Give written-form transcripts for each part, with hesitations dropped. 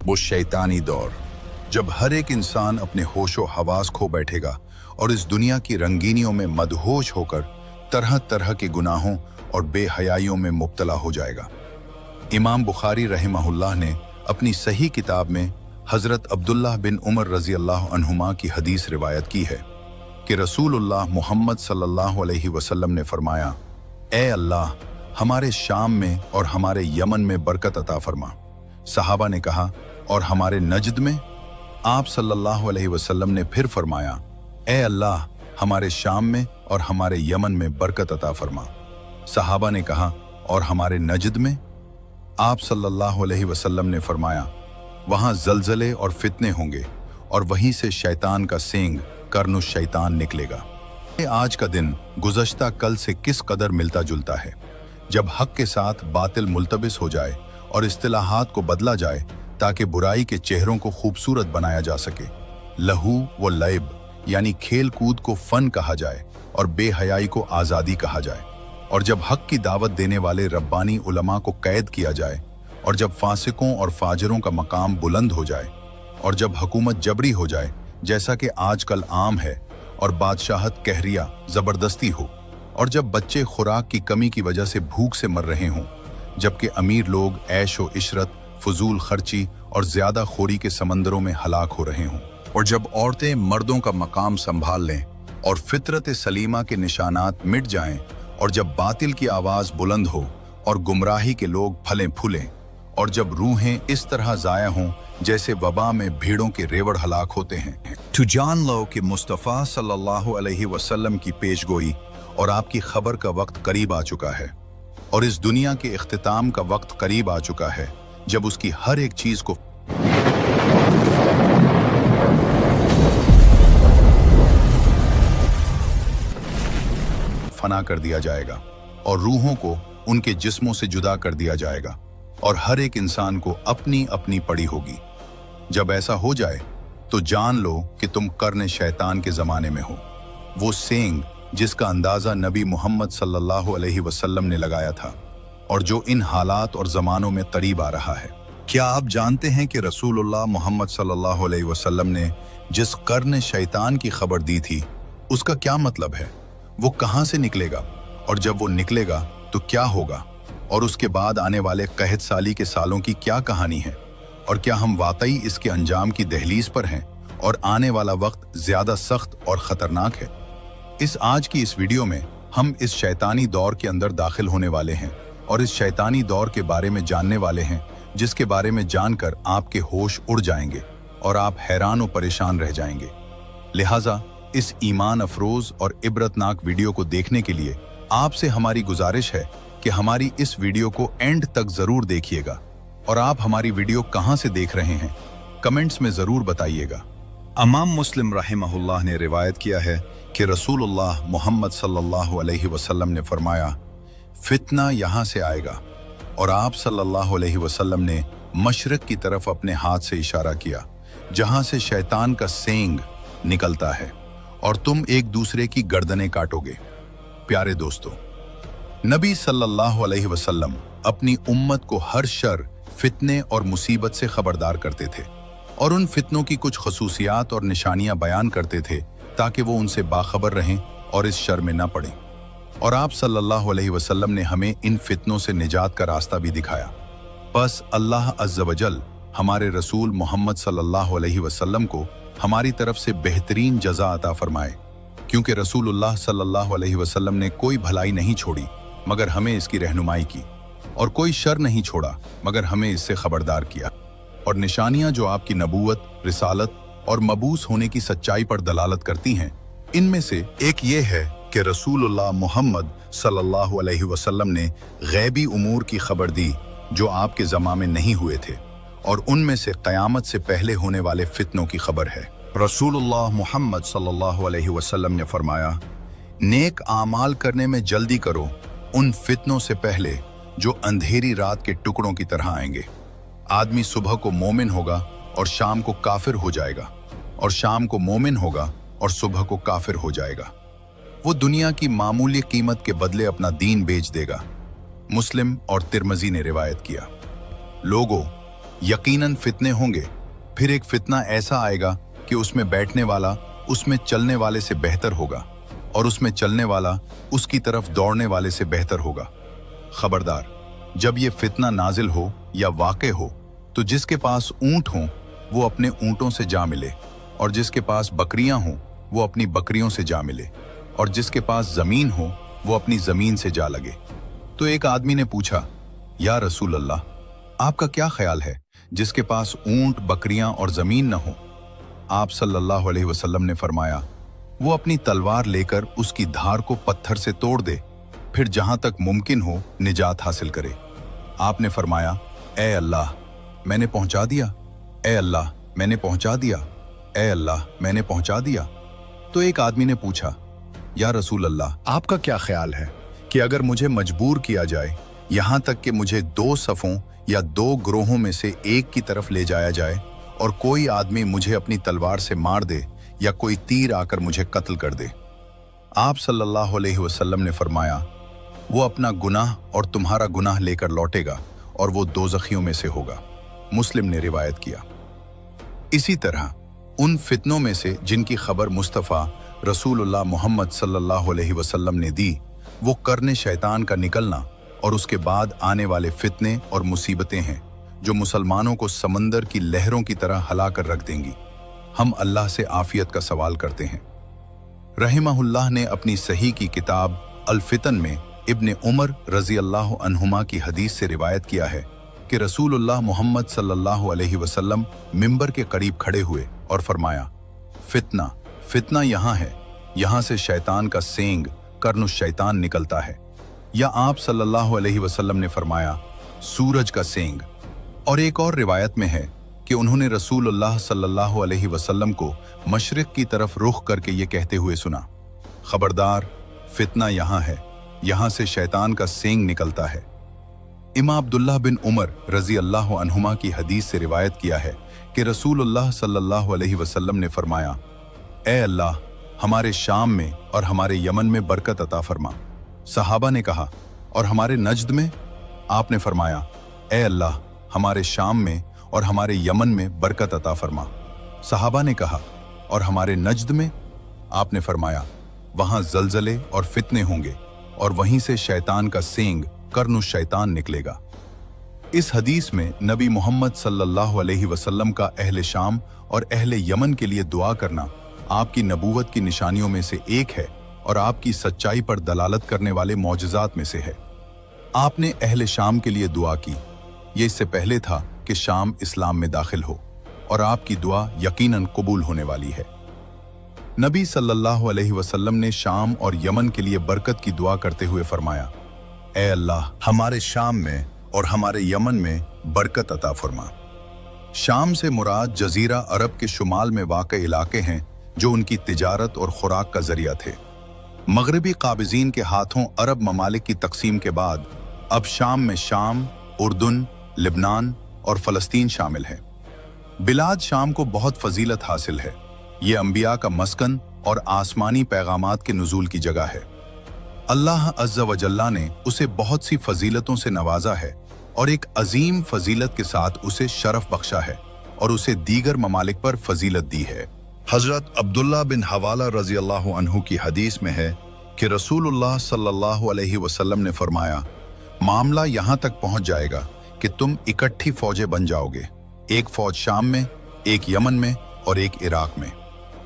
वो शैतानी दौर जब हर एक इंसान अपने होशो हवास खो बैठेगा और इस दुनिया की रंगीनियों में मदहोश होकर तरह तरह के गुनाहों और बेहयाइयों में मुब्तला हो जाएगा। इमाम बुखारी रहमहुल्लाह ने अपनी सही किताब में हज़रत अब्दुल्लाह बिन उमर रज़ी अल्लाह अन्हुमा की हदीस रिवायत की है कि रसूलुल्लाह मोहम्मद सल्लल्लाहु अलैहि वसल्लम ने फरमाया, ए अल्लाह, हमारे शाम में और हमारे यमन में बरकत अता फरमा। सहाबा ने कहा, और हमारे नजद में? आप सल्लल्लाहु अलैहि वसल्लम ने फिर फरमाया, ए अल्लाह, हमारे शाम में और हमारे यमन में बरकत अता फरमा। सहाबा ने कहा, और हमारे नजद में? आप सल्लल्लाहु अलैहि वसल्लम ने फरमाया, वहां जलजले और फितने होंगे और वहीं से शैतान का सेंग कर्नुश शैतान निकलेगा। आज का दिन गुज़श्ता कल से किस कदर मिलता जुलता है, जब हक के साथ बातिल मुल्तबिस हो जाए और इस्तिलाहात को बदला जाए ताकि बुराई के चेहरों को खूबसूरत बनाया जा सके। लहू व लैब यानी खेल कूद को फन कहा जाए और बेहयाई को आज़ादी कहा जाए, और जब हक की दावत देने वाले रब्बानी उलमा को कैद किया जाए, और जब फासिकों और फाजरों का मकाम बुलंद हो जाए, और जब हुकूमत जबरी हो जाए जैसा कि आजकल आम है, और बादशाहत कहरिया ज़बरदस्ती हो, और जब बच्चे खुराक की कमी की वजह से भूख से मर रहे हों, जबकि अमीर लोग ऐश व इशरत, फजूल खर्ची और ज़्यादा खोरी के समंदरों में हलाक हो रहे हों, और जब औरतें मर्दों का मकाम संभाल लें और फितरत सलीमा के निशानात मिट जाएं, और जब बातिल की आवाज़ बुलंद हो और गुमराही के लोग फलें फूलें, और जब रूहें इस तरह ज़ाया हों जैसे वबा में भीड़ों के रेवड़ हलाक होते हैं। तो जान लो कि मुस्तफ़ा सल्लल्लाहु अलैहि वसल्लम की पेशगोई और आपकी खबर का वक्त करीब आ चुका है, और इस दुनिया के इख्तिताम का वक्त करीब आ चुका है जब उसकी हर एक चीज़ को फना कर दिया जाएगा और रूहों को उनके जिस्मों से जुदा कर दिया जाएगा, और हर एक इंसान को अपनी अपनी पड़ी होगी। जब ऐसा हो जाए तो जान लो कि तुम कर्न शैतान के ज़माने में हो, वो सेंग जिसका अंदाज़ा नबी मोहम्मद सल्लल्लाहु अलैहि वसल्लम ने लगाया था और जो इन हालात और ज़मानों में करीब आ रहा है। क्या आप जानते हैं कि रसूलुल्लाह मोहम्मद सल्लल्लाहु अलैहि वसल्लम ने जिस कर्न शैतान की खबर दी थी उसका क्या मतलब है? वो कहाँ से निकलेगा, और जब वो निकलेगा तो क्या होगा, और उसके बाद आने वाले कहत साली के सालों की क्या कहानी है, और क्या हम वाकई इसके अंजाम की दहलीज पर हैं और आने वाला वक्त ज़्यादा सख्त और ख़तरनाक है? इस आज की इस वीडियो में हम इस शैतानी दौर के अंदर दाखिल होने वाले हैं और इस शैतानी दौर के बारे में जानने वाले हैं, जिसके बारे में जानकर आपके होश उड़ जाएंगे और आप हैरान और परेशान रह जाएंगे। लिहाजा इस ईमान अफरोज़ और इबरतनाक वीडियो को देखने के लिए आपसे हमारी गुजारिश है कि हमारी इस वीडियो को एंड तक ज़रूर देखिएगा, और आप हमारी वीडियो कहाँ से देख रहे हैं कमेंट्स में ज़रूर बताइएगा। इमाम मुस्लिम रहमहुल्लाह ने रिवायत किया है कि रसूलुल्लाह मोहम्मद सल्लल्लाहु अलैहि वसल्लम ने फरमाया, फितना यहाँ से आएगा, और आप सल्लल्लाहु अलैहि वसल्लम ने मशरक़ की तरफ अपने हाथ से इशारा किया जहाँ से शैतान का सेंग निकलता है, और तुम एक दूसरे की गर्दनें काटोगे। प्यारे दोस्तों, नबी सल्लल्लाहु अलैहि वसल्लम अपनी उम्मत को हर शर, फितने और मुसीबत से खबरदार करते थे, और उन फितनों की कुछ खसूसियात और निशानियां बयान करते थे ताकि वो उनसे बाखबर रहें और इस शर में न पड़ें। और आप सल्लल्लाहु अलैहि वसल्लम ने हमें इन फितनों से निजात का रास्ता भी दिखाया। बस अल्लाह अज़्ज़ वजल हमारे रसूल मोहम्मद सल्लल्लाहु अलैहि वसल्लम को हमारी तरफ से बेहतरीन जज़ा अता फरमाए, क्योंकि रसूलुल्लाह सल्लल्लाहु अलैहि वसल्लम ने कोई भलाई नहीं छोड़ी मगर हमें इसकी रहनुमाई की, और कोई शर नहीं छोड़ा मगर हमें इससे खबरदार किया। और निशानियां जो आपकी नबूवत, रिसालत और मबूस होने की सच्चाई पर दलालत करती हैं, इनमें से एक ये है कि रसूलुल्लाह मोहम्मद सल्लल्लाहु अलैहि वसल्लम ने गैबी उमूर की खबर दी जो आपके ज़माने में नहीं हुए थे, और उनमें से क़यामत से पहले होने वाले फितनों की खबर है। रसूलुल्लाह मोहम्मद सल्लल्लाहु अलैहि वसल्लम ने फरमाया, नेक आमाल करने में जल्दी करो उन फितनों से पहले जो अंधेरी रात के टुकड़ों की तरह आएंगे। आदमी सुबह को मोमिन होगा और शाम को काफिर हो जाएगा, और शाम को मोमिन होगा और सुबह को काफिर हो जाएगा। वो दुनिया की मामूली कीमत के बदले अपना दीन बेच देगा। मुस्लिम और तिरमजी ने रिवायत किया। लोगों, यकीनन फितने होंगे, फिर एक फितना ऐसा आएगा कि उसमें बैठने वाला उसमें चलने वाले से बेहतर होगा और उसमें चलने वाला उसकी तरफ दौड़ने वाले से बेहतर होगा। खबरदार, जब ये फितना नाजिल हो या वाक़े हो तो जिसके पास ऊंट हों वो अपने ऊंटों से जा मिले, और जिसके पास बकरियां हों वो अपनी बकरियों से जा मिले, और जिसके पास जमीन हो वो अपनी जमीन से जा लगे। तो एक आदमी ने पूछा, या रसूल अल्लाह, आपका क्या ख्याल है जिसके पास ऊंट, बकरियां और जमीन न हो? आप सल्लल्लाहु अलैहि वसल्लम ने फरमाया, वो अपनी तलवार लेकर उसकी धार को पत्थर से तोड़ दे, फिर जहां तक मुमकिन हो निजात हासिल करे। आपने फरमाया, ए अल्लाह मैंने पहुंचा दिया, ए अल्लाह मैंने पहुंचा दिया, ए अल्लाह मैंने पहुंचा दिया। तो एक आदमी ने पूछा, या रसूल अल्लाह, आपका क्या ख्याल है कि अगर मुझे मजबूर किया जाए यहां तक कि मुझे 2 सफ़ों या 2 ग्रोहों में से एक की तरफ ले जाया जाए और कोई आदमी मुझे अपनी तलवार से मार दे या कोई तीर आकर मुझे कत्ल कर दे? आप सल्लल्लाहु अलैहि वसल्लम ने फरमाया, वो अपना गुनाह और तुम्हारा गुनाह लेकर लौटेगा और वो दोज़खियों में से होगा। मुस्लिम ने रिवायत किया। इसी तरह उन फितनों में से जिनकी खबर मुस्तफ़ा रसूलुल्लाह मोहम्मद सल्लल्लाहु अलैहि वसल्लम ने दी, वो कर्ने शैतान का निकलना और उसके बाद आने वाले फितने और मुसीबतें हैं जो मुसलमानों को समंदर की लहरों की तरह हिला कर रख देंगी। हम अल्लाह से आफियत का सवाल करते हैं। रहिमहुल्लाह ने अपनी सही की किताब अल फितन में इब्ने उमर रज़ी अल्लाह अन्हुमा की हदीस से रिवायत किया है कि रसूलुल्लाह मोहम्मद सल्लल्लाहु अलैहि वसल्लम मिंबर के करीब खड़े हुए और फरमाया, फितना फितना यहाँ है, यहाँ से शैतान का सेंग कर्नुश शैतान निकलता है। या आप सल्लल्लाहु अलैहि वसल्लम ने फरमाया, सूरज का सेंग। और एक और रिवायत में है कि उन्होंने रसूलुल्लाह सल्लल्लाहु अलैहि वसल्लम को मशरिक की तरफ रुख करके ये कहते हुए सुना, खबरदार, फितना यहाँ है, यहाँ से शैतान का सेंग निकलता है। इमाम अब्दुल्लाह बिन उमर रज़ी अल्लाह अन्हुमा की हदीस से रिवायत किया है कि रसूलुल्लाह सल्लल्लाहु अलैहि वसल्लम ने फरमाया, ए अल्लाह, हमारे शाम में और हमारे यमन में बरकत अता फरमा। सहाबा ने कहा, और हमारे नज्द में? आपने फरमाया, ए अल्लाह, हमारे शाम में और हमारे यमन में बरकत अता फरमा। सहाबा ने कहा, और हमारे नज्द में? आपने फरमाया, वहां जलजले और फितने होंगे और वहीं से शैतान का सेंग कर्नुश शैतान निकलेगा। इस हदीस में नबी मोहम्मद सल्लल्लाहु अलैहि वसल्लम का अहले शाम और अहले यमन के लिए दुआ करना आपकी नबूवत की निशानियों में से एक है और आपकी सच्चाई पर दलालत करने वाले मौजज़ात में से है। आपने अहले शाम के लिए दुआ की, ये इससे पहले था कि शाम इस्लाम में दाखिल हो, और आपकी दुआ यकीनन कबूल होने वाली है। नबी सल्लल्लाहु अलैहि वसल्लम ने शाम और यमन के लिए बरकत की दुआ करते हुए फरमाया, ए अल्लाह, हमारे शाम में और हमारे यमन में बरकत अता फरमा। शाम से मुराद जजीरा अरब के शुमाल में वाक़ इलाके हैं जो उनकी तिजारत और खुराक का जरिया थे। मगरबी काबिज़ीन के हाथों अरब ममालिक की तकसीम के बाद अब शाम में शाम, उर्दुन, लिबनान और फ़लस्तीन शामिल हैं। बिलाद शाम को बहुत फजीलत हासिल है। ये अंबिया का मस्कन और आसमानी पैगामात के नुज़ूल की जगह है। अल्लाह अज़्ज़ा व जल्ला ने उसे बहुत सी फजीलतों से नवाजा है और एक अजीम फजीलत के साथ उसे शरफ बख्शा है और उसे दीगर ममालिक पर फजीलत दी है। हजरत अब्दुल्ला बिन हवाला रज़ी अल्लाह अन्हु की हदीस में है कि रसूलुल्लाह सल्लल्लाहु अलैहि वसल्लम ने फरमाया, मामला यहाँ तक पहुँच जाएगा कि तुम इकट्ठी फौजें बन जाओगे, एक फौज शाम में, एक यमन में और एक इराक में।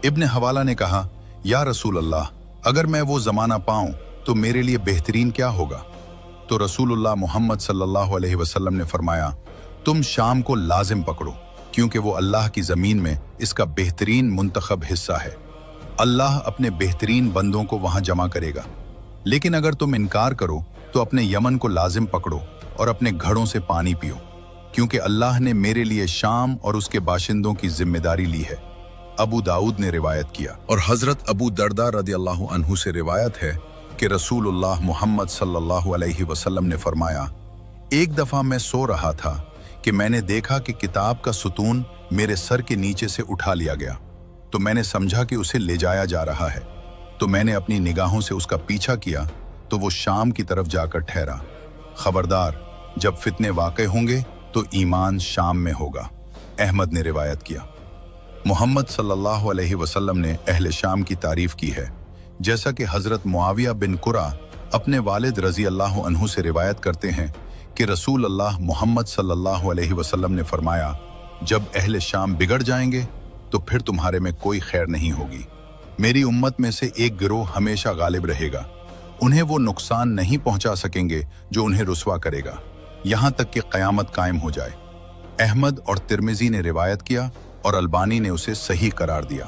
इब्न हवाला ने कहा, या रसूल अल्लाह, अगर मैं वो ज़माना पाऊँ तो मेरे लिए बेहतरीन क्या होगा? तो रसूलुल्लाह मोहम्मद सल्लल्लाहु अलैहि वसल्लम ने फरमाया, तुम शाम को लाजिम पकड़ो, क्योंकि वो अल्लाह की ज़मीन में इसका बेहतरीन मुंतखब हिस्सा है। अल्लाह अपने बेहतरीन बंदों को वहाँ जमा करेगा। लेकिन अगर तुम इनकार करो तो अपने यमन को लाजिम पकड़ो और अपने घड़ों से पानी पियो, क्योंकि अल्लाह ने मेरे लिए शाम और उसके बाशिंदों की जिम्मेदारी ली है। अबू दाऊद ने रिवायत किया। और हज़रत अबू दरदा रज़ियल्लाहु अन्हु से रिवायत है कि रसूलुल्लाह मोहम्मद सल्लल्लाहु अलैहि वसल्लम ने फरमाया, एक दफ़ा मैं सो रहा था कि मैंने देखा कि किताब का सुतून मेरे सर के नीचे से उठा लिया गया, तो मैंने समझा कि उसे ले जाया जा रहा है। तो मैंने अपनी निगाहों से उसका पीछा किया तो वो शाम की तरफ जाकर ठहरा। खबरदार, जब फितने वाक़े होंगे तो ईमान शाम में होगा। अहमद ने रिवायत किया। मोहम्मद सल्लल्लाहु अलैहि वसल्लम ने अहले शाम की तारीफ की है, जैसा कि हज़रत मुआविया बिन कुरा अपने वालिद रज़ी अल्लाह अन्हु से रिवायत करते हैं कि रसूल अल्लाह मोहम्मद सल्लल्लाहु अलैहि वसल्लम ने फरमाया, जब अहले शाम बिगड़ जाएंगे तो फिर तुम्हारे में कोई खैर नहीं होगी। मेरी उम्मत में से एक गिरोह हमेशा गालिब रहेगा। उन्हें वो नुकसान नहीं पहुंचा सकेंगे जो उन्हें रुस्वा करेगा, यहाँ तक कि क़यामत कायम हो जाए। अहमद और तिर्मिज़ी ने रिवायत किया और अलबानी ने उसे सही करार दिया।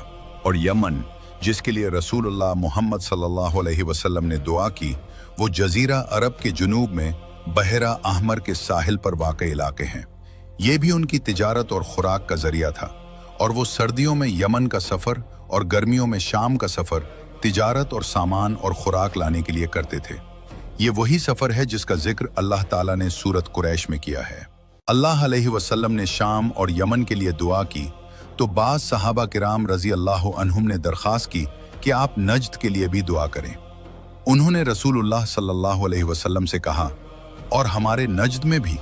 और यमन, जिसके लिए रसूलुल्लाह मोहम्मद सल्लल्लाहु अलैहि वसल्लम ने दुआ की, वो जजीरा अरब के जुनूब में बहरा अहमर के साहिल पर वाक़े इलाके हैं। ये भी उनकी तिजारत और खुराक का जरिया था, और वो सर्दियों में यमन का सफ़र और गर्मियों में शाम का सफ़र तिजारत और सामान और खुराक लाने के लिए करते थे। ये वही सफ़र है जिसका जिक्र अल्लाह ताला ने सूरत कुरैश में किया है। अल्लाह अलैहि वसल्लम ने शाम और यमन के लिए दुआ की तो बाज़ सहाबा किराम रज़ी अल्लाह अन्हुम ने दरख्वास्त की कि आप नज्द के लिए भी दुआ करें। उन्होंने रसूलुल्लाह सल्लल्लाहु अलैहि वसल्लम से कहा, और हमारे नज्द में भी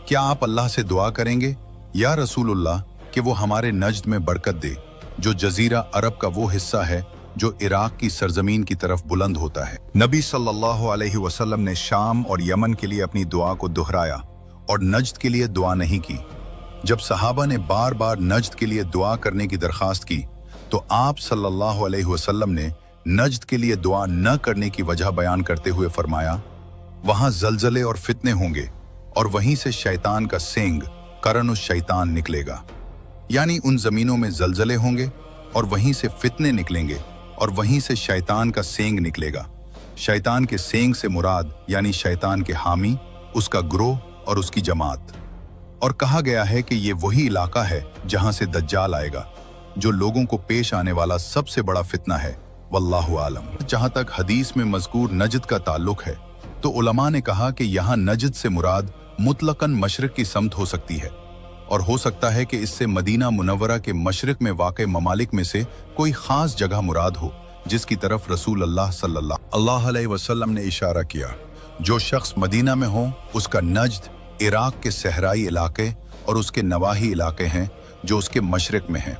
क्या आप अल्लाह से दुआ करेंगे या रसूलुल्लाह कि वो हमारे नज्द में बरकत दे, जो जजीरा अरब का वो हिस्सा है जो इराक की सरजमीन की तरफ बुलंद होता है। नबी सल्लल्लाहु अलैहि वसल्लम ने शाम और यमन के लिए अपनी दुआ को दोहराया और नज्द के लिए दुआ नहीं की। जब सहाबा ने बार बार नज्द के लिए दुआ करने की दरख्वास्त की तो आप सल्लल्लाहु अलैहि वसल्लम ने नज्द के लिए दुआ न करने की वजह बयान करते हुए फरमाया, वहां जलजले और फितने होंगे और वहीं से शैतान का सेंग करनुश शैतान निकलेगा। यानी उन जमीनों में जलजले होंगे और वहीं से फितने निकलेंगे और वहीं से शैतान का सेंग निकलेगा। शैतान के सेंग से मुराद यानी शैतान के हामी, उसका ग्रोह और उसकी जमात। और कहा गया है कि ये वही इलाका है जहां से दज्जाल आएगा, जो लोगों को पेश आने वाला सबसे बड़ा फितना है। वल्लाहु आलम। जहां तक हदीस में मज़कूर नजद का ताल्लुक है तो उलमा ने कहा कि यहाँ नजद से मुराद मुतलकन मशरिक की समत हो सकती है, और हो सकता है कि इससे मदीना मुनव्वरा के मशरिक में वाक़े ममालिक में से कोई ख़ास जगह मुराद हो जिसकी तरफ रसूल अल्लाह सल्लल्लाहु अलैहि वसल्लम ने इशारा किया। जो शख्स मदीना में हो उसका नज्द इराक के सहराई इलाके और उसके नवाही इलाके हैं जो उसके मशरिक में हैं।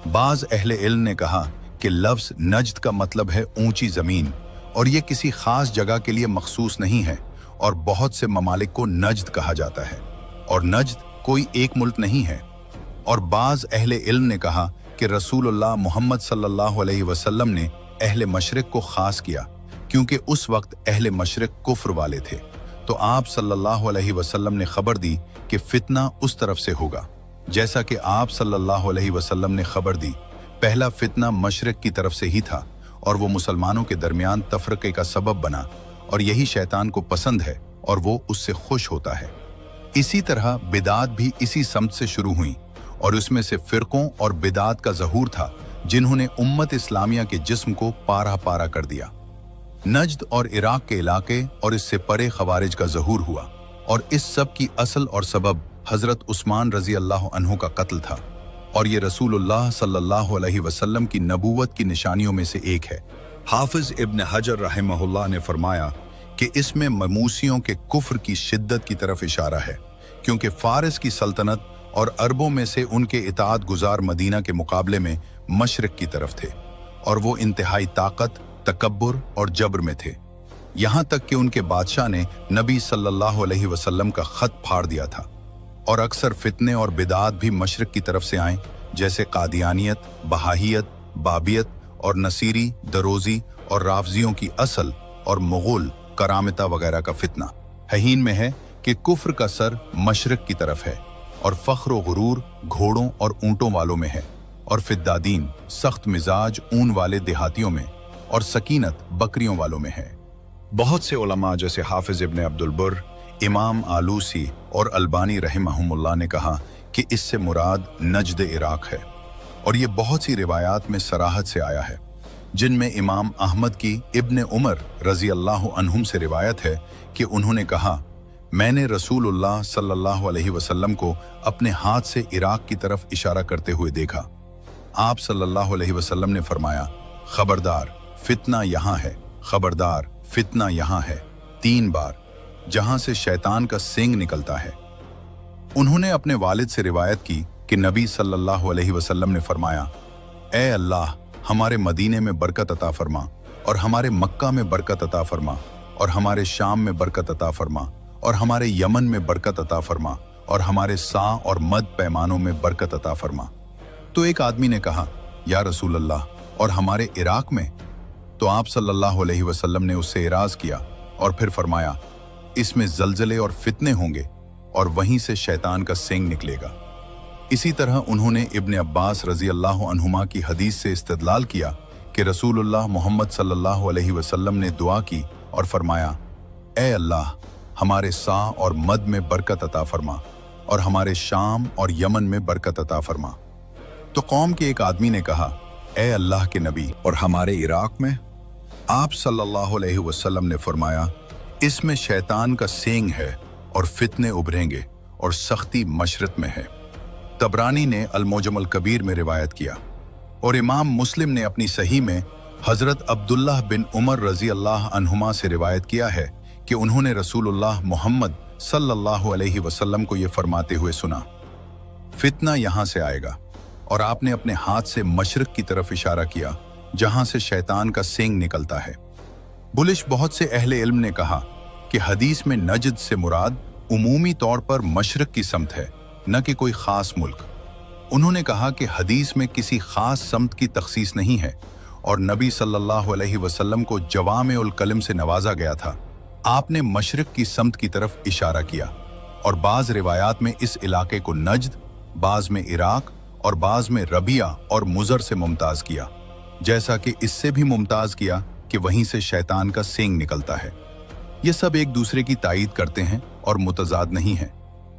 बाज़ अहले इल्म ने कहा कि लफ्ज़ नज्द का मतलब है ऊंची ज़मीन, और ये किसी ख़ास जगह के लिए मखसूस नहीं है, और बहुत से ममालिक को नज्द कहा जाता है, और नज्द कोई एक मुल्क नहीं है। और बाज़ अहले इल्म ने कहा कि रसूलुल्लाह मोहम्मद सल्लल्लाहु अलैहि वसल्लम ने अहले मशरिक को ख़ास किया क्योंकि उस वक्त अहले मशरिक कुफ्र वाले थे। तो आप सल्लल्लाहु अलैहि वसल्लम ने खबर दी कि फितना उस तरफ से होगा। जैसा कि आप सल्लल्लाहु अलैहि वसल्लम ने खबर दी, पहला फितना मशरिक की तरफ से ही था और वो मुसलमानों के दरमियान तफरके का सबब बना, और यही शैतान को पसंद है और वो उससे खुश होता है। इसी तरह बिदात भी इसी समत से शुरू हुई, और उसमें से फिरकों और बिदात का ज़हूर था जिन्होंने उम्मत इस्लामिया के जिस्म को पारा पारा कर दिया। नज्द और इराक के इलाके और इससे परे खवारिज का ज़हूर हुआ, और इस सब की असल और सबब हज़रत उस्मान रज़ी अल्लाह अन्हु का कत्ल था, और ये रसूलुल्लाह सल्लल्लाहु अलैहि वसल्लम की नबूवत की निशानियों में से एक है। हाफिज़ इब्न हजर रहमहुल्लाह ने फरमाया कि इसमें ममूसियों के कुफ्र की शिद्दत की तरफ इशारा है, क्योंकि फारिस की सल्तनत और अरबों में से उनके इताअत गुजार मदीना के मुकाबले में मशरिक की तरफ थे, और वो इंतहाई ताकत, तकब्बुर और जबर में थे, यहाँ तक कि उनके बादशाह ने नबी सल्लल्लाहु अलैहि वसल्लम का खत फाड़ दिया था। और अक्सर फितने और बिदात भी मशरिक की तरफ से आए, जैसे कादियानियत, बहाहियत, बाबियत और नसीरी, दरोजी और राफजियों की असल, और मुगल करामता वगैरह का फितना। हहीन में है कि कुफ्र का सर मशरिक की तरफ है, और फ़ख्र व गुरूर घोड़ों और ऊँटों वालों में है, और फिद्दादीन सख्त मिजाज ऊन वाले देहातियों में, और सकीनत बकरियों वालों में है। बहुत से उलमा जैसे हाफिज इब्न अब्दुल बुर, इमाम आलूसी और अलबानी रहमहुमुल्लाह ने कहा कि इससे मुराद नज्द इराक है, और ये बहुत सी रिवायात में सराहत से आया है, जिनमें इमाम अहमद की इब्न उमर रज़ी अल्लाह अन्हुम से रिवायत है कि उन्होंने कहा, मैंने रसूलुल्लाह सल्लल्लाहु अलैहि वसल्लम को अपने हाथ से इराक की तरफ इशारा करते हुए देखा। आप सल्लल्लाहु अलैहि वसल्लम ने फरमाया, खबरदार फितना यहाँ है, खबरदार फितना यहाँ है, 3 बार, जहां से शैतान का सींग निकलता है। उन्होंने अपने वालिद से रिवायत की कि नबी सल्लल्लाहु अलैहि वसल्लम ने फरमाया, ए अल्लाह, हमारे मदीने में बरकत अता फरमा, और हमारे मक्का में बरकत अता फरमा, और हमारे शाम में बरकत अता फरमा, और हमारे यमन में बरकत अता फरमा, और हमारे सा और मद पैमानों में बरकत अता फरमा। तो एक आदमी ने कहा, या रसूल अल्लाह, और हमारे इराक में? तो आप सल्लल्लाहु अलैहि वसल्लम ने उससे इराज किया और फिर फरमाया, इसमें जलजले और फितने होंगे और वहीं से शैतान का सींग निकलेगा। इसी तरह उन्होंने इब्न अब्बास रजी अल्लाह अन्हुमा की हदीस से इस्तिदलाल किया कि रसूलुल्लाह मोहम्मद सल्लल्लाहु अलैहि वसल्लम ने दुआ की और फरमाया, ए अल्लाह, हमारे सा और मद में बरकत अता फरमा, और हमारे शाम और यमन में बरकत अता फरमा। तो कौम के एक आदमी ने कहा, ए अल्लाह के नबी, और हमारे इराक में? आप सल्लल्लाहु अलैहि वसल्लम ने फरमाया, इसमें शैतान का सींग है और फितने उभरेंगे और सख्ती मशरत में है। तबरानी ने अल-मुजम कबीर में रिवायत किया और इमाम मुस्लिम ने अपनी सही में हजरत अब्दुल्लाह बिन उमर रजी अल्लाह अन्हुमा से रिवायत किया है कि उन्होंने रसूलुल्लाह मोहम्मद सल्लल्लाहु अलैहि वसल्लम को यह फरमाते हुए सुना, फितना यहां से आएगा, और आपने अपने हाथ से मशरिक की तरफ इशारा किया जहां से शैतान का सींग निकलता है। बुलिश बहुत से अहले इल्म ने कहा कि हदीस में नजद से मुराद उमूमी तौर पर मशरिक की समत है, न कि कोई खास मुल्क। उन्होंने कहा कि हदीस में किसी खास समत की तखसीस नहीं है और नबी सल्लल्लाहु अलैहि वसल्लम को जवामे उल कलम से नवाजा गया था। आपने मशरिक की समत की तरफ इशारा किया और बाज रिवायात में इस इलाके को नजद, बाज में इराक और बाज में रबिया और मुजर से मुमताज किया, जैसा कि इससे भी मुमताज किया कि वहीं से शैतान का सींग निकलता है। ये सब एक दूसरे की तायीद करते हैं और मुतजाद नहीं है,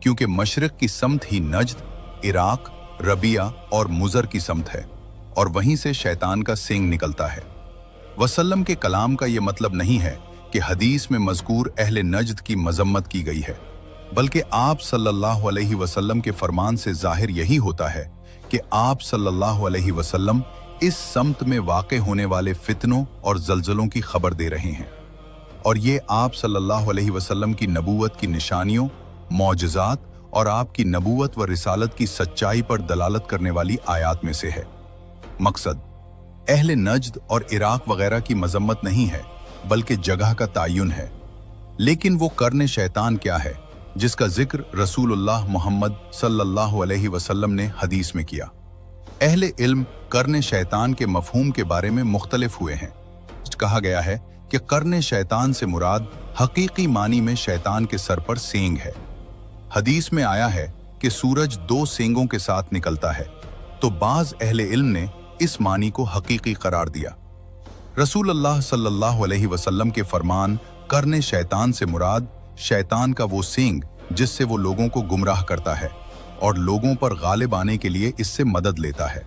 क्योंकि मशरिक की समत ही नजद, इराक, रबिया और मुजर की समत है और वहीं से शैतान का सींग निकलता है। वसल्लम के कलाम का ये मतलब नहीं है कि हदीस में मज़कूर अहले नजद की मजम्मत की गई है, बल्कि आप सल्लल्लाहु अलैहि वसल्लम के फरमान से जाहिर यही होता है कि आप सल्लल्लाहु अलैहि वसल्लम इस समत में वाक़े होने वाले फितनों और जलजलों की खबर दे रहे हैं, और ये आप सल्लल्लाहु अलैहि वसल्लम की नबूवत की निशानियों, मौजज़ात और आपकी नबूवत व रिसालत की सच्चाई पर दलालत करने वाली आयात में से है। मकसद अहले नजद और इराक वगैरह की मजम्मत नहीं है, बल्कि जगह का तायुन है। लेकिन वो कर्न शैतान क्या है जिसका जिक्र रसूलुल्लाह मोहम्मद सल्लल्लाहु अलैहि वसल्लम ने हदीस में किया? अहले इल्म कर्न शैतान के मफहूम के बारे में मुख्तलिफ हुए हैं। कहा गया है कि कर्न शैतान से मुराद हकीकी मानी में शैतान के सर पर सींग है। हदीस में आया है कि सूरज दो सींगों के साथ निकलता है, तो बाज अहले इल्म ने इस मानी को हकीकी करार दिया। रसूल अल्लाह सल्लल्लाहु अलैहि वसल्लम के फरमान कर्न शैतान से मुराद शैतान का वो सींग जिससे वो लोगों को गुमराह करता है और लोगों पर गालिब आने के लिए इससे मदद लेता है।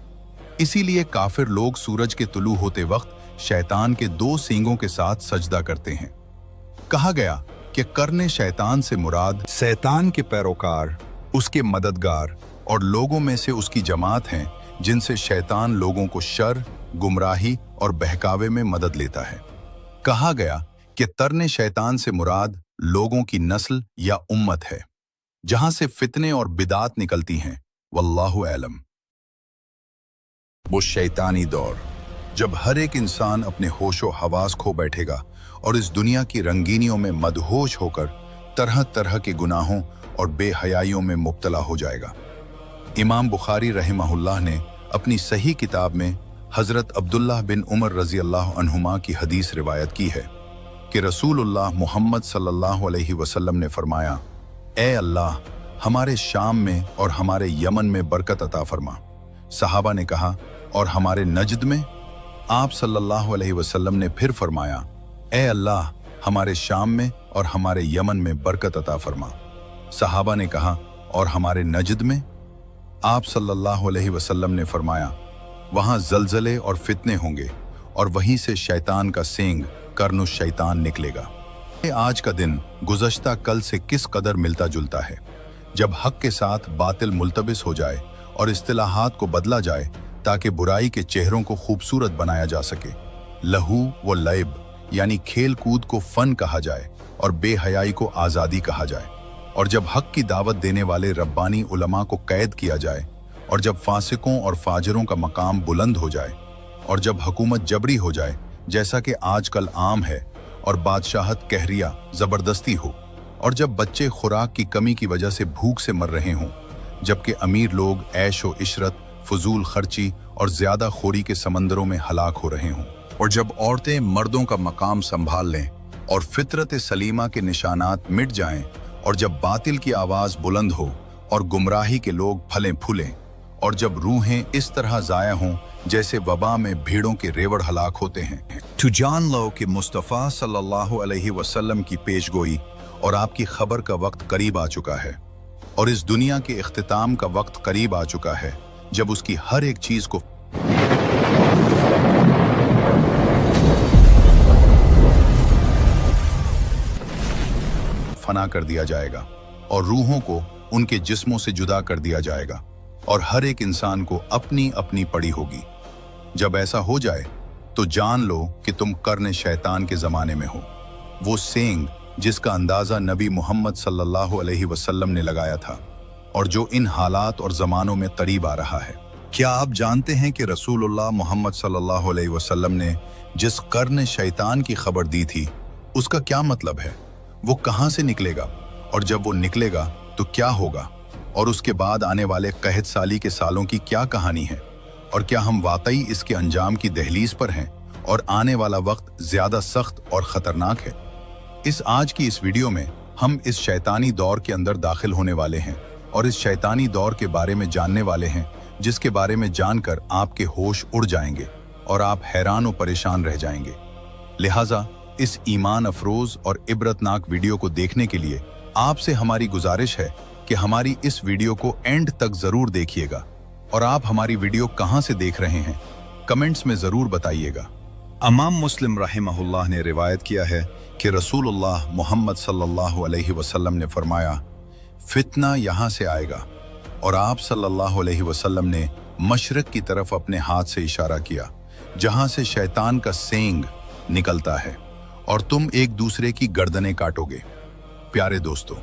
इसीलिए काफिर लोग सूरज के तुलू होते वक्त शैतान के दो सींगों के साथ सजदा करते हैं। कहा गया कि कर्न शैतान से मुराद शैतान के पैरोकार, उसके मददगार और लोगों में से उसकी जमात हैं जिनसे शैतान लोगों को शर, गुमराही और बहकावे में मदद लेता है। कहा गया कि तर्न शैतान से मुराद लोगों की नस्ल या उम्मत है जहां से फितने और बिदात निकलती हैं। वल्लाहु आलम। वो शैतानी दौर जब हर एक इंसान अपने होशो हवास खो बैठेगा और इस दुनिया की रंगीनियों में मदहोश होकर तरह तरह के गुनाहों और बेहयाइयों में मुब्तला हो जाएगा। इमाम बुखारी रहमहुल्लाह ने अपनी सही किताब में हजरत अब्दुल्लाह बिन उमर रजी अल्लाह अन्हुमा की हदीस रिवायत की है कि रसूलुल्लाह मोहम्मद सल्लल्लाहु अलैहि वसल्लम ने फरमाया, ए अल्लाह, हमारे शाम में और हमारे यमन में बरकत अता फरमा। सहाबा ने कहा, और हमारे नजद में? आप सल्लल्लाहु अलैहि वसल्लम ने फिर फरमाया, ए अल्लाह, हमारे शाम में और हमारे यमन में बरकत अता फरमा। सहाबा ने कहा, और हमारे नजद में? आप सल्लल्लाहु अलैहि वसल्लम ने फरमाया, वहां जलजले और फितने होंगे और वहीं से शैतान का सींग कर्नु शैतान निकलेगा। आज का दिन गुज़श्ता कल से किस कदर मिलता जुलता है, जब हक के साथ बातिल मुल्तबिस हो जाए और इस्तिलाहात को बदला जाए ताकि बुराई के चेहरों को खूबसूरत बनाया जा सके। लहू व लैब यानी खेल कूद को फन कहा जाए और बेहयाई को आज़ादी कहा जाए। और जब हक की दावत देने वाले रब्बानी उलमा को कैद किया जाए, और जब फासिकों और फाजिरों का मकाम बुलंद हो जाए, और जब हुकूमत जबरी हो जाए जैसा कि आजकल आम है, और बादशाहत कहरिया ज़बरदस्ती हो, और जब बच्चे खुराक की कमी की वजह से भूख से मर रहे हों, जबकि अमीर लोग ऐश व इशरत, फजूल खर्ची और ज़्यादा खोरी के समंदरों में हलाक हो रहे हों, और जब औरतें मर्दों का मकाम संभाल लें और फितरत सलीमा के निशानात मिट जाएं, और जब बातिल की आवाज़ बुलंद हो और गुमराही के लोग फलें फूलें, और जब रूहें इस तरह ज़ाया हों जैसे वबा में भीड़ों के रेवड़ हलाक होते हैं, तो जान लो कि मुस्तफ़ा सल्लल्लाहु अलैहि वसल्लम की पेशगोई और आपकी खबर का वक्त करीब आ चुका है, और इस दुनिया के इख्तिताम का वक्त करीब आ चुका है, जब उसकी हर एक चीज़ को फना कर दिया जाएगा, और रूहों को उनके जिस्मों से जुदा कर दिया जाएगा, और हर एक इंसान को अपनी अपनी पड़ी होगी। जब ऐसा हो जाए तो जान लो कि तुम कर्न शैतान के ज़माने में हो, वो सेंग जिसका अंदाज़ा नबी मोहम्मद सल्लल्लाहु अलैहि वसल्लम ने लगाया था, और जो इन हालात और ज़मानों में करीब आ रहा है। क्या आप जानते हैं कि रसूलुल्लाह मोहम्मद सल्लल्लाहु अलैहि वसल्लम ने जिस कर्न शैतान की खबर दी थी उसका क्या मतलब है, वो कहाँ से निकलेगा, और जब वो निकलेगा तो क्या होगा, और उसके बाद आने वाले कहत साली के सालों की क्या कहानी है, और क्या हम वाकई इसके अंजाम की दहलीज पर हैं, और आने वाला वक्त ज़्यादा सख्त और ख़तरनाक है। आज की इस वीडियो में हम इस शैतानी दौर के अंदर दाखिल होने वाले हैं, और इस शैतानी दौर के बारे में जानने वाले हैं, जिसके बारे में जानकर आपके होश उड़ जाएंगे और आप हैरान और परेशान रह जाएंगे। लिहाजा इस ईमान अफरोज और इबरतनाक वीडियो को देखने के लिए आपसे हमारी गुजारिश है कि हमारी इस वीडियो को एंड तक ज़रूर देखिएगा, और आप हमारी वीडियो कहाँ से देख रहे हैं कमेंट्स में ज़रूर बताइएगा। इमाम मुस्लिम रहमहुल्लाह ने रिवायत किया है कि रसूलुल्लाह मोहम्मद सल्लल्लाहु अलैहि वसल्लम ने फरमाया, फितना यहाँ से आएगा, और आप सल्लल्लाहु अलैहि वसल्लम ने मशरक़ की तरफ अपने हाथ से इशारा किया, जहाँ से शैतान का सेंग निकलता है, और तुम एक दूसरे की गर्दनें काटोगे। प्यारे दोस्तों,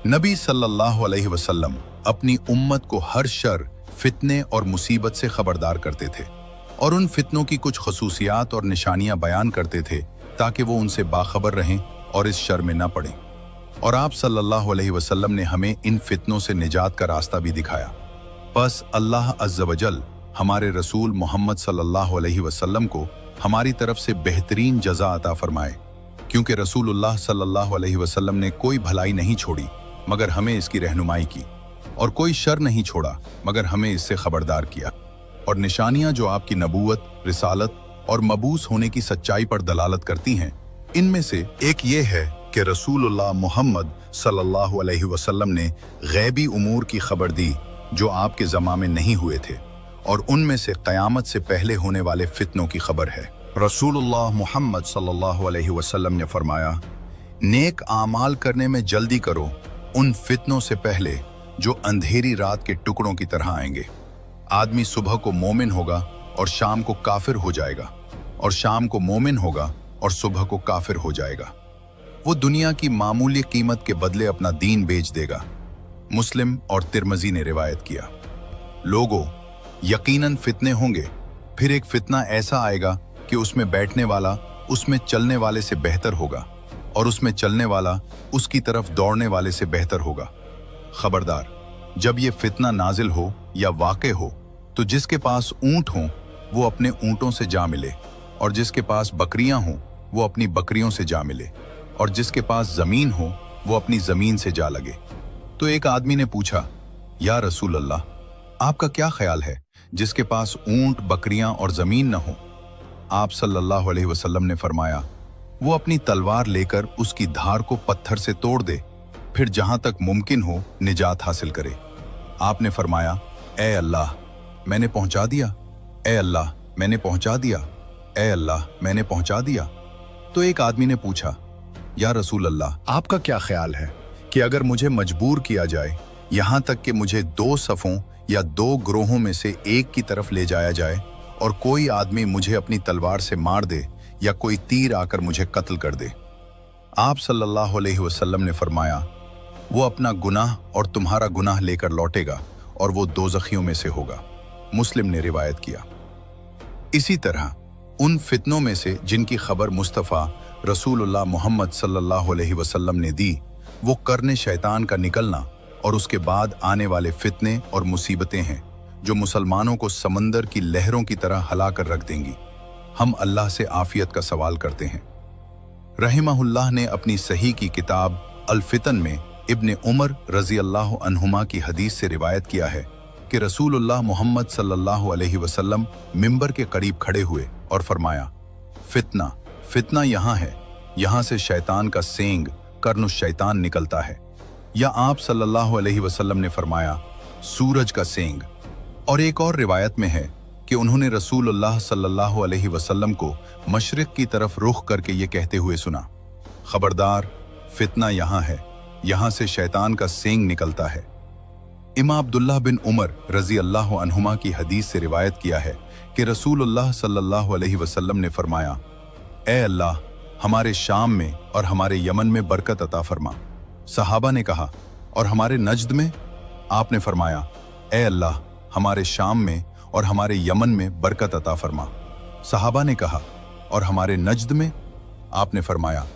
नबी सल्लल्लाहु अलैहि वसल्लम अपनी उम्मत को हर शर, फितने और मुसीबत से खबरदार करते थे, और उन फितनों की कुछ खसूसियात और निशानियां बयान करते थे ताकि वो उनसे बाखबर रहें और इस शर में न पड़ें। और आप सल्लल्लाहु अलैहि वसल्लम ने हमें इन फितनों से निजात का रास्ता भी दिखाया। बस अल्लाह अज़्ज़ व जल हमारे रसूल मोहम्मद सल्लल्लाहु अलैहि वसल्लम को हमारी तरफ से बेहतरीन जज़ा अता फरमाए, क्योंकि रसूलुल्लाह सल्लल्लाहु अलैहि वसल्लम ने कोई भलाई नहीं छोड़ी मगर हमें इसकी रहनुमाई की, और कोई शर नहीं छोड़ा मगर हमें इससे खबरदार किया। और निशानियां जो आपकी नबूवत, रिसालत और मबूस होने की सच्चाई पर दलालत करती हैं, इनमें से एक ये है कि रसूलुल्लाह मोहम्मद सल्लल्लाहु अलैहि वसल्लम ने गैबी उमूर की खबर दी जो आपके ज़माने में नहीं हुए थे, और उनमें से क़यामत से पहले होने वाले फितनों की खबर है। रसूलुल्लाह मोहम्मद सल्लल्लाहु अलैहि वसल्लम ने फरमाया, नेक आमाल करने में जल्दी करो उन फितनों से पहले जो अंधेरी रात के टुकड़ों की तरह आएंगे। आदमी सुबह को मोमिन होगा और शाम को काफिर हो जाएगा, और शाम को मोमिन होगा और सुबह को काफिर हो जाएगा। वो दुनिया की मामूली कीमत के बदले अपना दीन बेच देगा। मुस्लिम और तिरमिज़ी ने रिवायत किया। लोगों, यकीनन फितने होंगे, फिर एक फितना ऐसा आएगा कि उसमें बैठने वाला उसमें चलने वाले से बेहतर होगा, और उसमें चलने वाला उसकी तरफ दौड़ने वाले से बेहतर होगा। खबरदार, जब ये फितना नाजिल हो या वाक़े हो तो जिसके पास ऊंट हों वो अपने ऊंटों से जा मिले, और जिसके पास बकरियां हों वो अपनी बकरियों से जा मिले, और जिसके पास ज़मीन हो वो अपनी ज़मीन से जा लगे। तो एक आदमी ने पूछा, या रसूल अल्लाह, आपका क्या ख्याल है जिसके पास ऊंट, बकरियां और ज़मीन न हो? आप सल्लल्लाहु अलैहि वसल्लम ने फरमाया, वो अपनी तलवार लेकर उसकी धार को पत्थर से तोड़ दे, फिर जहां तक मुमकिन हो निजात हासिल करे। आपने फरमाया, ए अल्लाह मैंने पहुंचा दिया, ए अल्लाह मैंने पहुंचा दिया, ए अल्लाह मैंने पहुंचा दिया। तो एक आदमी ने पूछा, या रसूल अल्लाह, आपका क्या ख्याल है कि अगर मुझे मजबूर किया जाए यहाँ तक कि मुझे 2 सफ़ों या 2 ग्रोहों में से एक की तरफ ले जाया जाए, और कोई आदमी मुझे अपनी तलवार से मार दे या कोई तीर आकर मुझे कत्ल कर दे? आप सल्लल्लाहु अलैहि वसल्लम ने फरमाया, वो अपना गुनाह और तुम्हारा गुनाह लेकर लौटेगा और वो दोज़खियों में से होगा। मुस्लिम ने रिवायत किया। इसी तरह उन फितनों में से जिनकी खबर मुस्तफ़ा रसूलुल्लाह मोहम्मद सल्लल्लाहु अलैहि वसल्लम ने दी, वो करने शैतान का निकलना और उसके बाद आने वाले फितने और मुसीबतें हैं जो मुसलमानों को समंदर की लहरों की तरह हला कर रख देंगी। हम अल्लाह से आफियत का सवाल करते हैं। रहिमहुल्लाह ने अपनी सही की किताब अल फितन में इब्ने उमर रज़ी अल्लाह अन्हुमा की हदीस से रिवायत किया है कि रसूलुल्लाह मोहम्मद सल्लल्लाहु अलैहि वसल्लम मिंबर के करीब खड़े हुए और फरमाया, फितना फितना यहाँ है, यहाँ से शैतान का सेंग कर्नुश शैतान निकलता है। या आप सल्लल्लाहु अलैहि वसल्लम ने फरमाया, सूरज का सेंग। और एक और रिवायत में है कि उन्होंने रसूलुल्लाह सल्लल्लाहु अलैहि वसल्लम को मशरिक की तरफ रुख करके ये कहते हुए सुना, खबरदार फितना यहाँ है, यहाँ से शैतान का सेंग निकलता है। इमाम अब्दुल्लाह बिन उमर रज़ी अल्लाह अन्हुमा की हदीस से रिवायत किया है कि रसूलुल्लाह सल्लल्लाहु अलैहि वसल्लम ने फरमाया, ए अल्लाह, हमारे शाम में और हमारे यमन में बरकत अता फरमा। सहाबा ने कहा, और हमारे नज्द में? आपने फरमाया, ए अल्लाह, हमारे शाम में और हमारे यमन में बरकत अता फरमा। सहाबा ने कहा, और हमारे नज्द में? आपने फरमाया,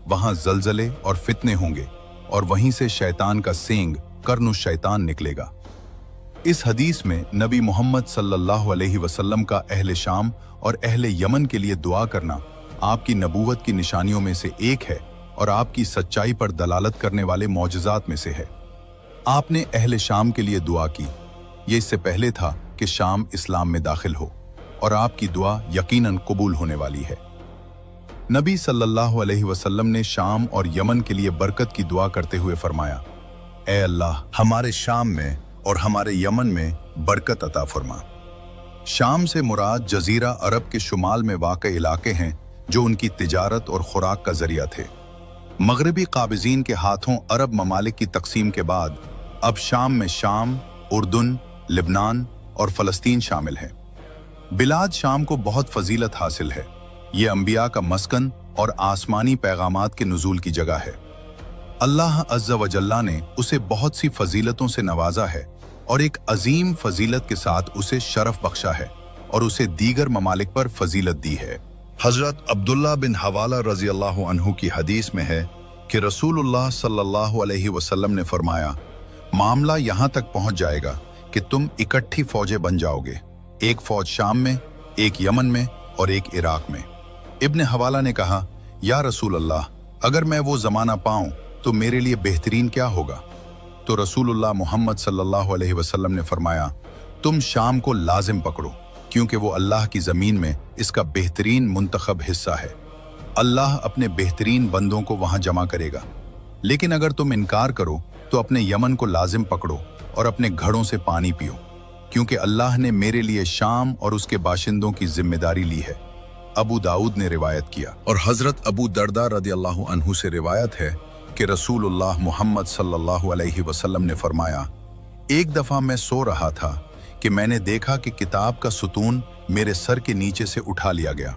वहां जलजले और फितने होंगे और वहीं से शैतान का सेंग कर्नुश शैतान निकलेगा। इस हदीस में नबी मोहम्मद सल्लल्लाहु अलैहि वसल्लम का अहले शाम और अहले यमन के लिए दुआ करना आपकी नबूवत की निशानियों में से एक है और आपकी सच्चाई पर दलालत करने वाले मौजज़ात में से है। आपने अहले शाम के लिए दुआ की, ये इससे पहले था कि शाम इस्लाम में दाखिल हो, और आपकी दुआ यकीनन कबूल होने वाली है। नबी सल्लल्लाहु अलैहि वसल्लम ने शाम और यमन के लिए बरकत की दुआ करते हुए फरमाया, ए अल्लाह, हमारे शाम में और हमारे यमन में बरकत अता फरमा। शाम से मुराद जजीरा अरब के शुमाल में वाक़े इलाके हैं जो उनकी तिजारत और खुराक का जरिया थे। मगरबी काबिज़ीन के हाथों अरब ममालिक की तकसीम के बाद अब शाम में शाम, उर्दुन, लिबनान और फ़लस्तीन शामिल हैं। बिलाद शाम को बहुत फजीलत हासिल है। ये अंबिया का मस्कन और आसमानी पैगामात के नुज़ूल की जगह है। अल्लाह अज़्ज़ा व जल्ला ने उसे बहुत सी फजीलतों से नवाजा है और एक अजीम फजीलत के साथ उसे शरफ बख्शा है और उसे दीगर ममालिक पर फजीलत दी है। हज़रत अब्दुल्ला बिन हवाला रज़ी अल्लाह अन्हु की हदीस में है कि रसूलुल्लाह सल्लल्लाहु अलैहि वसल्लम ने फरमाया, मामला यहाँ तक पहुँच जाएगा कि तुम इकट्ठी फौजें बन जाओगे, एक फौज शाम में, एक यमन में और एक इराक में। इब्न हवाला ने कहा, या रसूल अल्लाह, अगर मैं वो ज़माना पाऊँ तो मेरे लिए बेहतरीन क्या होगा? तो रसूलुल्लाह मोहम्मद सल्लल्लाहु अलैहि वसल्लम ने फरमाया, तुम शाम को लाजिम पकड़ो, क्योंकि वो अल्लाह की ज़मीन में इसका बेहतरीन मुंतखब हिस्सा है। अल्लाह अपने बेहतरीन बंदों को वहाँ जमा करेगा। लेकिन अगर तुम इनकार करो तो अपने यमन को लाजिम पकड़ो और अपने घड़ों से पानी पियो, क्योंकि अल्लाह ने मेरे लिए शाम और उसके बाशिंदों की जिम्मेदारी ली है। अबू दाऊद ने रिवायत किया। और हज़रत अबू दरदा रदियल्लाहु अन्हु से रिवायत है कि रसूलुल्लाह मोहम्मद सल्लल्लाहु अलैहि वसल्लम ने फरमाया, एक दफ़ा मैं सो रहा था कि मैंने देखा कि किताब का सुतून मेरे सर के नीचे से उठा लिया गया,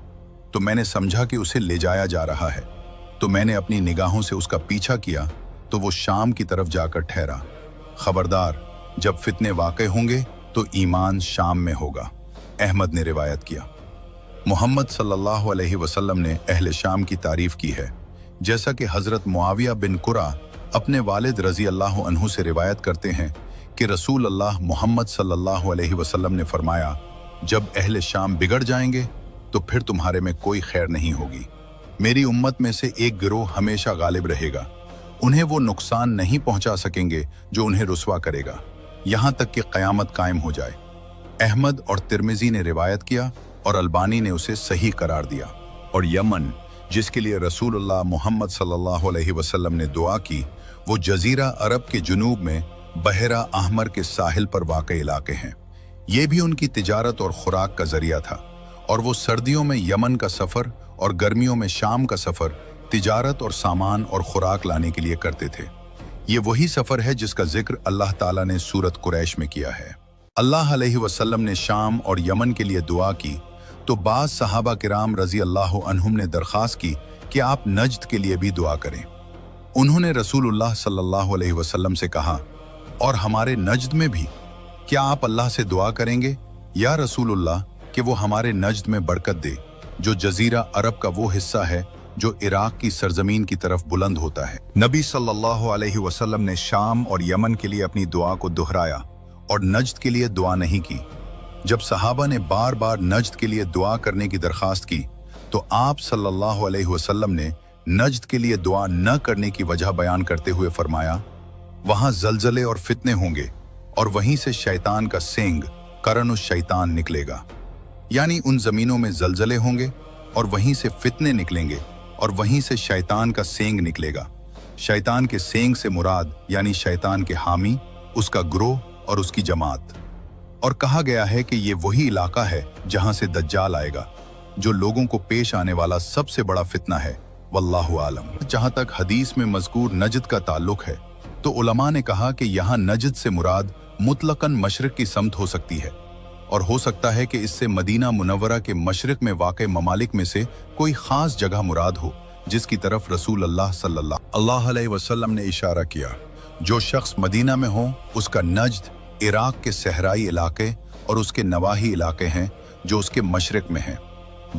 तो मैंने समझा कि उसे ले जाया जा रहा है। तो मैंने अपनी निगाहों से उसका पीछा किया तो वो शाम की तरफ जाकर ठहरा। खबरदार, जब फितने वाक़े होंगे तो ईमान शाम में होगा। अहमद ने रिवायत किया। मोहम्मद सल्लल्लाहु अलैहि वसल्लम ने अहले शाम की तारीफ की है, जैसा कि हज़रत मुआविया बिन कुरा अपने वालिद रज़ी अल्लाह अन्हु से रिवायत करते हैं कि रसूल अल्लाह मोहम्मद सल्लल्लाहु अलैहि वसल्लम ने फरमाया, जब अहले शाम बिगड़ जाएंगे तो फिर तुम्हारे में कोई खैर नहीं होगी। मेरी उम्मत में से एक गिरोह हमेशा गालिब रहेगा, उन्हें वो नुकसान नहीं पहुंचा सकेंगे जो उन्हें रुस्वा करेगा, यहाँ तक कि क़यामत कायम हो जाए। अहमद और तिर्मिज़ी ने रिवायत किया और अलबानी ने उसे सही करार दिया। और यमन, जिसके लिए रसूलुल्लाह मोहम्मद सल्लल्लाहु अलैहि वसल्लम ने दुआ की, वो जजीरा अरब के जुनूब में बहरा अहमर के साहिल पर वाक़े इलाके हैं। ये भी उनकी तिजारत और खुराक का जरिया था, और वो सर्दियों में यमन का सफ़र और गर्मियों में शाम का सफ़र तिजारत और सामान और खुराक लाने के लिए करते थे। ये वही सफ़र है जिसका जिक्र अल्लाह ताला ने सूरत कुरैश में किया है। अल्लाह अलैहि वसल्लम ने शाम और यमन के लिए दुआ की तो बाज़ सहाबा किराम रज़ी अल्लाह अन्हुम ने दरख्वास्त की कि आप नज्द के लिए भी दुआ करें। उन्होंने रसूलुल्लाह सल्लल्लाहु अलैहि वसल्लम से कहा, और हमारे नज्द में भी क्या आप अल्लाह से दुआ करेंगे या रसूलुल्लाह कि वो हमारे नज्द में बरकत दे, जो जजीरा अरब का वो हिस्सा है जो इराक की सरजमीन की तरफ बुलंद होता है। नबी सल्लल्लाहु अलैहि वसल्लम ने शाम और यमन के लिए अपनी दुआ को दोहराया और नज्द के लिए दुआ नहीं की। जब सहाबा ने बार बार नज्द के लिए दुआ करने की दरखास्त की तो आप सल्लल्लाहु अलैहि वसल्लम ने नज्द के लिए दुआ न करने की वजह बयान करते हुए फरमाया, वहां जलजले और फितने होंगे और वहीं से शैतान का सेंग करनुश शैतान निकलेगा। यानी उन जमीनों में जलजले होंगे और वहीं से फितने निकलेंगे और वहीं से शैतान का सेंग निकलेगा। शैतान के सेंग से मुराद यानी शैतान के हामी, उसका ग्रोह और उसकी जमात। और कहा गया है कि ये वही इलाका है जहां से दज्जाल आएगा, जो लोगों को पेश आने वाला सबसे बड़ा फितना है। वल्लाहु आलम। जहां तक हदीस में मज़कूर नजद का ताल्लुक है तो उलमा ने कहा कि यहाँ नजद से मुराद मुतलकन मशरिक की समत हो सकती है, और हो सकता है कि इससे मदीना मुनव्वरा के मशरिक में वाक़े ममालिक में से कोई ख़ास जगह मुराद हो जिसकी तरफ रसूल अल्लाह सल्लल्लाहु अलैहि वसल्लम ने इशारा किया। जो शख्स मदीना में हो उसका नज्द इराक के सहराई इलाके और उसके नवाही इलाके हैं जो उसके मशरिक में हैं।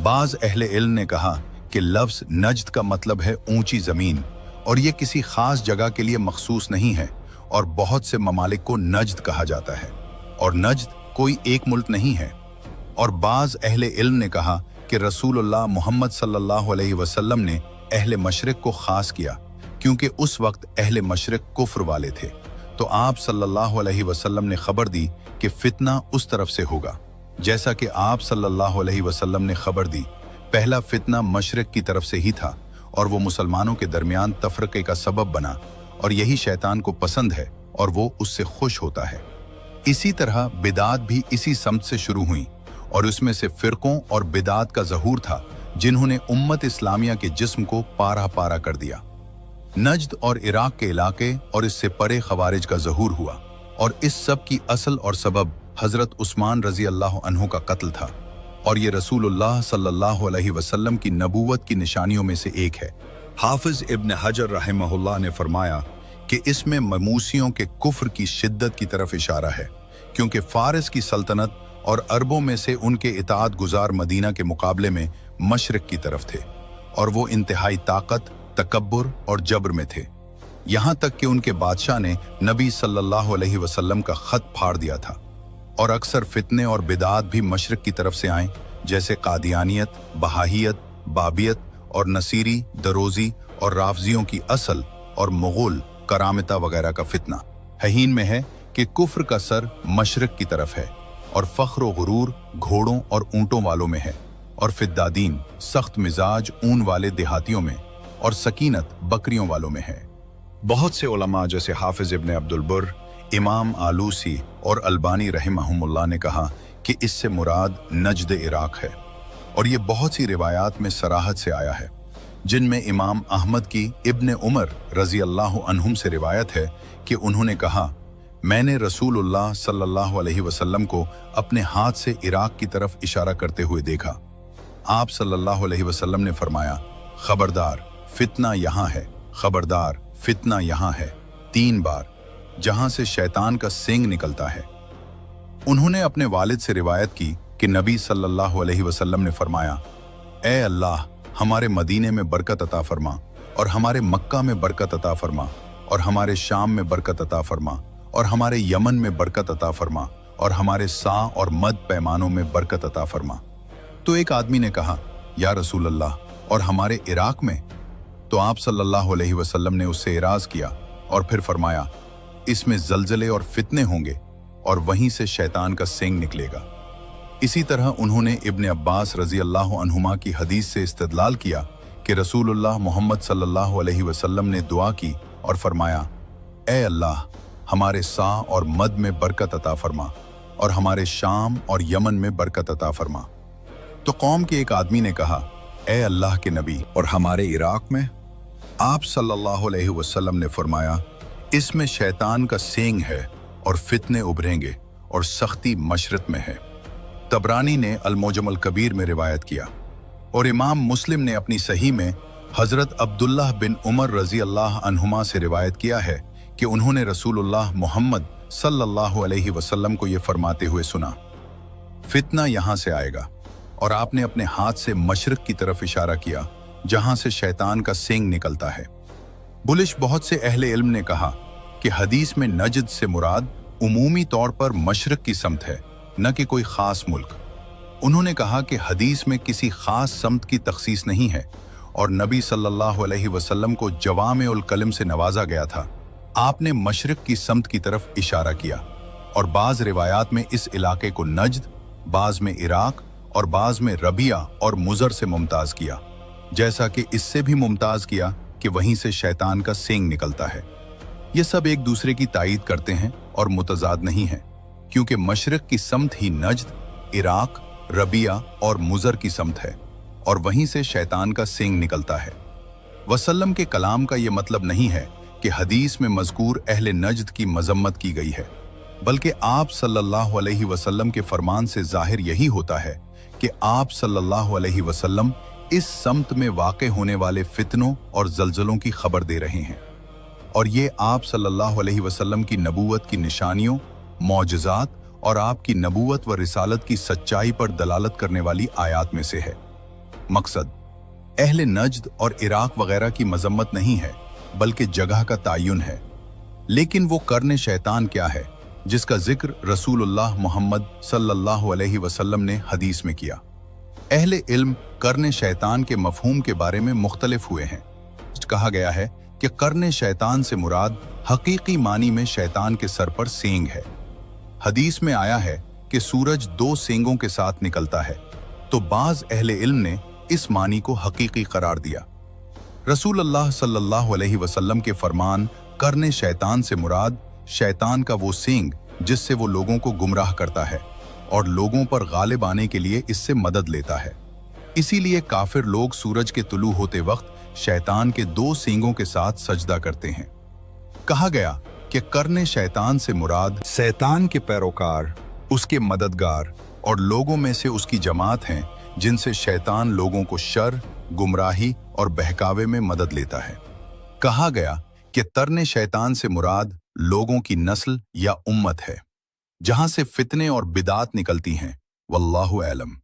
बाज़ अहले इल्म ने कहा कि लफ्ज़ नज्द का मतलब है ऊंची ज़मीन, और ये किसी ख़ास जगह के लिए मखसूस नहीं है, और बहुत से ममालिक को नज्द कहा जाता है, और नज्द कोई एक मुल्क नहीं है। और बाज़ अहले इल्म ने कहा कि रसूलुल्लाह मोहम्मद सल्लल्लाहु अलैहि वसल्लम ने अहले मशरिक को ख़ास किया क्योंकि उस वक्त अहले मशरिक कुफ्र वाले थे। तो आप सल्लल्लाहु अलैहि वसल्लम ने खबर दी कि फितना उस तरफ से होगा। जैसा कि आप सल्लल्लाहु अलैहि वसल्लम ने खबर दी, पहला फितना मशरिक की तरफ से ही था और वो मुसलमानों के दरमियान तफरके का सबब बना, और यही शैतान को पसंद है और वो उससे खुश होता है। इसी तरह बिदात भी इसी समत से शुरू हुई, और उसमें से फिरकों और बिदात का ज़हूर था जिन्होंने उम्मत इस्लामिया के जिस्म को पारा पारा कर दिया। नज्द और इराक के इलाके और इससे परे खवारिज का ज़हूर हुआ, और इस सब की असल और सबब हज़रत उस्मान रज़ी अल्लाह अन्हु का कत्ल था, और ये रसूलुल्लाह सल्लल्लाहु अलैहि वसल्लम की नबूवत की निशानियों में से एक है। हाफिज इब्न हजर रहमहुल्लाह ने फरमाया कि इसमें ममूसियों के कुफ्र की शिद्दत की तरफ इशारा है, क्योंकि फारिस की सल्तनत और अरबों में से उनके इताअत गुजार मदीना के मुकाबले में मशरिक की तरफ थे, और वो इंतहाई ताकत, तकब्बुर और जबर में थे। यहाँ तक कि उनके बादशाह ने नबी सल्लल्लाहु अलैहि वसल्लम का खत फाड़ दिया था। और अक्सर फितने और बिदात भी मशरिक की तरफ से आए, जैसे कादियानियत, बहाहियत, बाबियत और नसीरी, दरोजी और राफजियों की असल और मुगल करामता वगैरह का फितना। हहीन में है कि कुफ्र का सर मशरिक की तरफ है, और फ़ख्र व गुरूर घोड़ों और ऊँटों वालों में है, और फिद्दादीन सख्त मिजाज ऊन वाले देहातियों में, और सकीनत बकरियों वालों में है। बहुत से उलमा जैसे हाफिज इब्न अब्दुल बुर, इमाम आलूसी और अल्बानी रहमहुमुल्लाह ने कहा कि इससे मुराद नज्द इराक है, और ये बहुत सी रिवायात में सराहत से आया है, जिनमें इमाम अहमद की इब्न उमर रज़ी अल्लाह अन्हुम से रिवायत है कि उन्होंने कहा, मैंने रसूलुल्लाह सल्लल्लाहु अलैहि वसल्लम को अपने हाथ से इराक की तरफ इशारा करते हुए देखा। आप सल्लल्लाहु अलैहि वसल्लम ने फरमाया, खबरदार फितना यहाँ है, खबरदार फितना यहाँ है, 3 बार, जहां से शैतान का सींग निकलता है। उन्होंने अपने वालिद से रिवायत की कि नबी सल्लल्लाहु अलैहि वसल्लम ने फरमाया, ए अल्लाह, हमारे मदीने में बरकत अता फरमा, और हमारे मक्का में बरकत अता फरमा, और हमारे शाम में बरकत अता फरमा, और हमारे यमन में बरकत अता फरमा, और हमारे सा और मद पैमानों में बरकत अता फरमा। तो एक आदमी ने कहा, या रसूल अल्लाह, और हमारे इराक में? तो आप सल्लल्लाहु अलैहि वसल्लम ने उससे इराज किया और फिर फरमाया, इसमें जलजले और फितने होंगे और वहीं से शैतान का सींग निकलेगा। इसी तरह उन्होंने इब्न अब्बास रज़ी अल्लाह अन्हुमा की हदीस से इस्तदलाल किया कि रसूलुल्लाह मोहम्मद सल्लल्लाहु अलैहि वसल्लम ने दुआ की और फरमाया, ए अल्लाह, हमारे सा और मद में बरकत अता फरमा, और हमारे शाम और यमन में बरकत अता फरमा। तो कौम के एक आदमी ने कहा, ए अल्लाह के नबी, और हमारे इराक में? आप सल्लल्लाहु अलैहि वसल्लम ने फरमाया, इसमें शैतान का सींग है और फितने उभरेंगे और सख्ती मशरत में है। तबरानी ने अल-मुजम अल-कबीर में रिवायत किया, और इमाम मुस्लिम ने अपनी सही में हजरत अब्दुल्लाह बिन उमर रजी अल्लाह अन्हुमा से रिवायत किया है कि उन्होंने रसूलुल्लाह मोहम्मद सल्लल्लाहु अलैहि वसल्लम को ये फरमाते हुए सुना, फितना यहाँ से आएगा, और आपने अपने हाथ से मशरिक की तरफ इशारा किया जहां से शैतान का सींग निकलता है। बुलिश बहुत से अहले इल्म ने कहा कि हदीस में नजद से मुराद उमूमी तौर पर मशरिक की समत है, न कि कोई खास मुल्क। उन्होंने कहा कि हदीस में किसी खास समत की तखसीस नहीं है और नबी सल्लल्लाहु अलैहि वसल्लम को जवामे उल कलम से नवाजा गया था। आपने मशरिक की समत की तरफ इशारा किया और बाज रिवायात में इस इलाके को नजद, बाज में इराक और बाज में रबिया और मुजर से मुमताज किया, जैसा कि इससे भी मुमताज किया कि वहीं से शैतान का सींग निकलता है। ये सब एक दूसरे की तायीद करते हैं और मुतजाद नहीं है, क्योंकि मशरिक की समत ही नजद, इराक, रबिया और मुजर की समत है और वहीं से शैतान का सींग निकलता है। वसल्लम के कलाम का ये मतलब नहीं है कि हदीस में मज़कूर अहले नजद की मजम्मत की गई है, बल्कि आप सल्लल्लाहु अलैहि वसल्लम के फरमान से जाहिर यही होता है कि आप सल्लल्लाहु अलैहि वसल्लम इस समत में वाक़े होने वाले फितनों और जल्जलों की खबर दे रहे हैं, और ये आप सल्लल्लाहु अलैहि वसल्लम की नबूवत की निशानियों, मौजज़ात और आपकी नबूवत व रिसालत की सच्चाई पर दलालत करने वाली आयात में से है। मकसद अहले नजद और इराक वगैरह की मजम्मत नहीं है, बल्कि जगह का तायुन है। लेकिन वो कर्न शैतान क्या है जिसका जिक्र रसूलुल्लाह मोहम्मद सल्लल्लाहु अलैहि वसल्लम ने हदीस में किया? अहले इल्म कर्न शैतान के मफहूम के बारे में मुख्तलिफ हुए हैं। कहा गया है कि कर्न शैतान से मुराद हकीकी मानी में शैतान के सर पर सींग है। हदीस में आया है कि सूरज 2 सींगों के साथ निकलता है, तो बाज अहले इल्म ने इस मानी को हकीकी करार दिया। रसूलुल्लाह सल्लल्लाहु अलैहि वसल्लम के फरमान कर्न शैतान से मुराद शैतान का वो सींग जिससे वो लोगों को गुमराह करता है और लोगों पर गालिब आने के लिए इससे मदद लेता है। इसीलिए काफिर लोग सूरज के तुलू होते वक्त शैतान के 2 सींगों के साथ सजदा करते हैं। कहा गया कि कर्न शैतान से मुराद शैतान के पैरोकार, उसके मददगार और लोगों में से उसकी जमात हैं जिनसे शैतान लोगों को शर, गुमराही और बहकावे में मदद लेता है। कहा गया कि तर्न शैतान से मुराद लोगों की नस्ल या उम्मत है, जहां से फितने और बिदात निकलती हैं। वल्लाहु आलम।